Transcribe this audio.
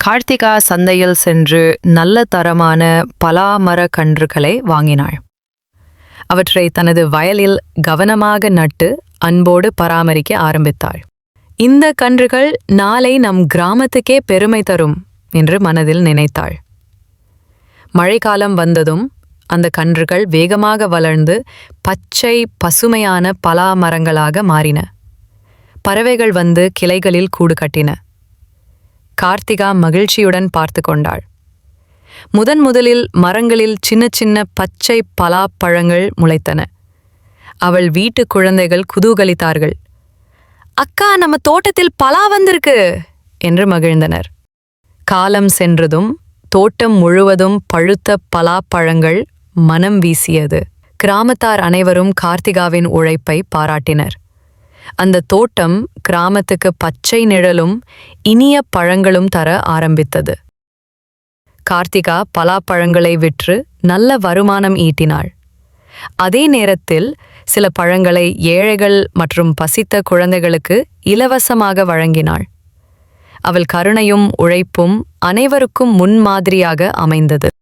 கார்த்திகா சந்தையில் சென்று நல்ல தரமான பலாமரக் கன்றுகளை வாங்கினாள். அவற்றை தனது வயலில் கவனமாக நட்டு அன்போடு பராமரிக்க ஆரம்பித்தாள். இந்த கன்றுகள் நாளை நம் கிராமத்துக்கே பெருமை தரும் என்று மனதில் நினைத்தாள். மழைக்காலம் வந்ததும் அந்த கன்றுகள் வேகமாக வளர்ந்து பச்சை பசுமையான பலா மரங்களாக மாறின. பறவைகள் வந்து கிளைகளில் கூடு கட்டின. கார்த்திகா மகிழ்ச்சியுடன் பார்த்து கொண்டாள். முதலில் மரங்களில் சின்ன சின்ன பச்சை பலாப்பழங்கள் முளைத்தன. அவள் வீட்டு குழந்தைகள் குதூகலித்தார்கள். அக்கா, நம்ம தோட்டத்தில் பலா வந்திருக்கு என்று மகிழ்ந்தனர். காலம் சென்றதும் தோட்டம் முழுவதும் பழுத்த பலாப்பழங்கள் மனம் வீசியது. கிராமத்தார் அனைவரும் கார்த்திகாவின் உழைப்பை பாராட்டினர். அந்த தோட்டம் கிராமத்துக்கு பச்சை நிழலும் இனிய பழங்களும் தர ஆரம்பித்தது. கார்த்திகா பலாப்பழங்களை விற்று நல்ல வருமானம் ஈட்டினாள். அதே நேரத்தில் சில பழங்களை ஏழைகள் மற்றும் பசித்த குழந்தைகளுக்கு இலவசமாக வழங்கினாள். அவள் கருணையும் உழைப்பும் அனைவருக்கும் முன்மாதிரியாக அமைந்தது.